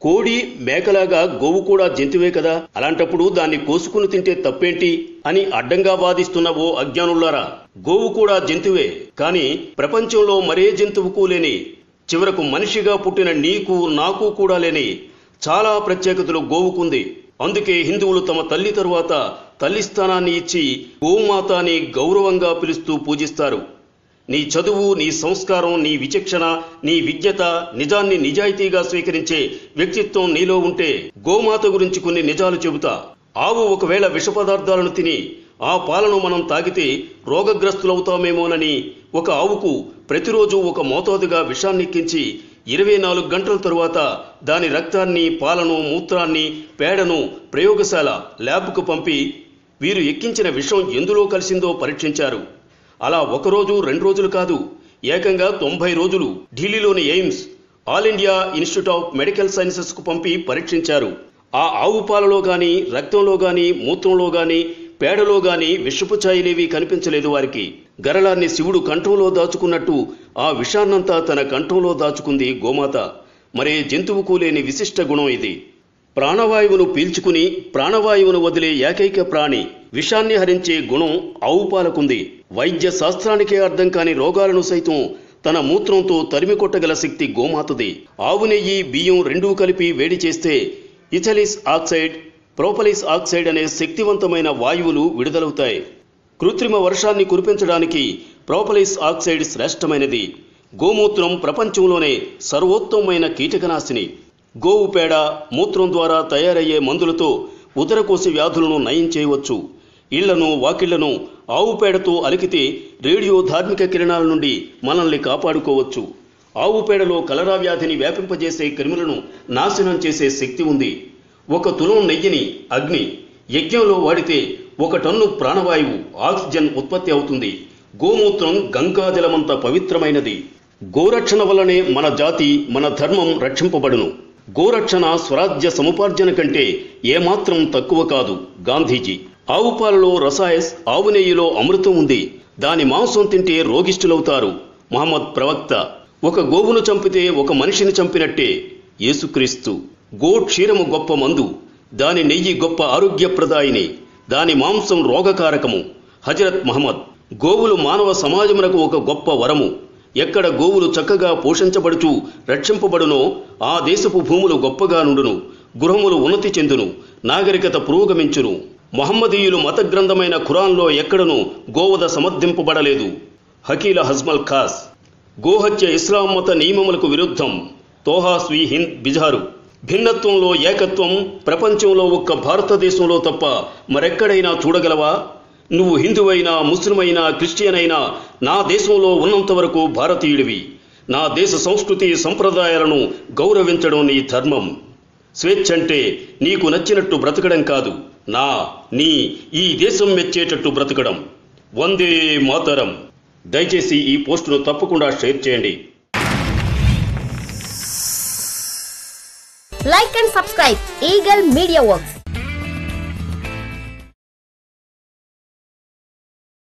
కోడి మేకలాగా గోవు కూడా జంతువే కదా, అలాంటప్పుడు దాన్ని కోసుకుని తింటే తప్పేంటి అని అడ్డంగా వాదిస్తున్న ఓ అజ్ఞానులారా, గోవు కూడా జంతువే, కానీ ప్రపంచంలో మరే జంతువుకు లేని, చివరకు మనిషిగా పుట్టిన నీకు నాకు కూడా లేని చాలా ప్రత్యేకతలు గోవుకుంది. అందుకే హిందువులు తమ తల్లి తరువాత తల్లి స్థానాన్ని ఇచ్చి గోమాత అని గౌరవంగా పిలుస్తూ పూజిస్తారు. నీ చదువు, నీ సంస్కారం, నీ విచక్షణ, నీ విజ్ఞత, నిజాన్ని నిజాయితీగా స్వీకరించే వ్యక్తిత్వం నీలో ఉంటే గోమాత గురించి కొన్ని నిజాలు చెబుతా. ఆవు ఒకవేళ విష పదార్థాలను తిని ఆ పాలను మనం తాగితే రోగగ్రస్తులవుతామేమోనని ఒక ఆవుకు ప్రతిరోజు ఒక మోతాదుగా విషాన్నెక్కించి 24 గంటల తరువాత దాని రక్తాన్ని, పాలను, మూత్రాన్ని, పేడను ప్రయోగశాల ల్యాబ్కు పంపి వీరు ఎక్కించిన విషం ఎందులో కలిసిందో పరీక్షించారు. అలా ఒకరోజు 2 రోజులు కాదు, ఏకంగా 90 రోజులు ఢిల్లీలోని AIIMS, all India institute of medical sciences కు పంపి పరీక్షించారు. ఆ ఆవు పాలలో గాని, రక్తంలో గాని, మూత్రంలో గాని, పేడలో గాని విషపు ఛాయలేవి కనిపించలేదు వారికి. గరళాన్ని శివుడు కంఠంలో దాచుకున్నట్టు ఆ విషాన్నంతా తన కంఠంలో దాచుకుంది గోమాత. మరే జంతువుకు లేని విశిష్ట గుణం ఇది. ప్రాణవాయువును పీల్చుకుని ప్రాణవాయువును వదిలే ఏకైక ప్రాణి. విషాన్ని హరించే గుణం ఆవు పాలకుంది. వైద్య శాస్త్రానికే అర్థం కాని రోగాలను సైతం తన మూత్రంతో తరిమి కొట్టగల శక్తి గోమాతది. ఆవు నెయ్యి, బియ్యం రెండూ కలిపి వేడి చేస్తే ఇథైలిస్ ఆక్సైడ్, ప్రోపలిస్ ఆక్సైడ్ అనే శక్తివంతమైన వాయువులు విడుదలవుతాయి. కృత్రిమ వర్షాన్ని కురిపించడానికి ప్రోపలిస్ ఆక్సైడ్ శ్రేష్టమైనది. గోమూత్రం ప్రపంచంలోనే సర్వోత్తమమైన కీటకనాశిని. గోవు పేడ, మూత్రం ద్వారా తయారయ్యే మందులతో ఉదరకోశ వ్యాధులను నయం చేయవచ్చు. ఇళ్లను, వాకిళ్లను ఆవు పేడతో అలికితే రేడియో ధార్మిక కిరణాల నుండి మనల్ని కాపాడుకోవచ్చు. ఆవు పేడలో కలరా వ్యాధిని వ్యాపింపజేసే క్రిములను నాశనం చేసే శక్తి ఉంది. 1 తులం నెయ్యిని అగ్ని యజ్ఞంలో వాడితే 1 టన్ను ప్రాణవాయువు, ఆక్సిజన్ ఉత్పత్తి అవుతుంది. గోమూత్రం గంగాజలమంత పవిత్రమైనది. గోరక్షణ వల్లనే మన జాతి, మన ధర్మం రక్షింపబడును. గోరక్షణ స్వరాజ్య సముపార్జన కంటే ఏమాత్రం తక్కువ కాదు. గాంధీజీ. ఆవు పాలలో రసాయస్, ఆవు నెయ్యిలో అమృతం ఉంది. దాని మాంసం తింటే రోగిష్ఠులవుతారు. మహమ్మద్ ప్రవక్త. 1 గోవును చంపితే 1 మనిషిని చంపినట్టే. యేసుక్రీస్తు. గో క్షీరము గొప్ప మందు, దాని నెయ్యి గొప్ప ఆరోగ్యప్రదాయిని, దాని మాంసం రోగకారకము. హజరత్ మహమ్మద్. గోవులు మానవ సమాజమునకు ఒక గొప్ప వరము. ఎక్కడ గోవులు చక్కగా పోషించబడుచు రక్షింపబడునో ఆ దేశపు భూములు గొప్పగా నుండును, గృహములు ఉన్నతి చెందును, నాగరికత పురోగమించును. మహమ్మదీయులు మత గ్రంథమైన ఖురాన్లో ఎక్కడనూ గోవధ సమర్థింపబడలేదు. హకీల హజ్మల్ ఖాస్. గోహత్య ఇస్లాం మత నియమములకు విరుద్ధం. తోహాస్వి హింద్ బిజారు. భిన్నత్వంలో ఏకత్వం ప్రపంచంలో ఒక్క భారతదేశంలో తప్ప మరెక్కడైనా చూడగలవా? నువ్వు హిందువైనా, ముస్లిమైనా, క్రిస్టియన్ అయినా నా దేశంలో ఉన్నంత వరకు భారతీయుడివి. నా దేశ సంస్కృతి సంప్రదాయాలను గౌరవించడం నీ ధర్మం. స్వేచ్ఛ అంటే నీకు నచ్చినట్టు బ్రతకడం కాదు, నీ ఈ దేశం మెచ్చేటట్టు బ్రతకడం. వందే మాతరం. దయచేసి ఈ పోస్టును తప్పకుండా షేర్ చేయండి. Like and subscribe Eagle Media Works.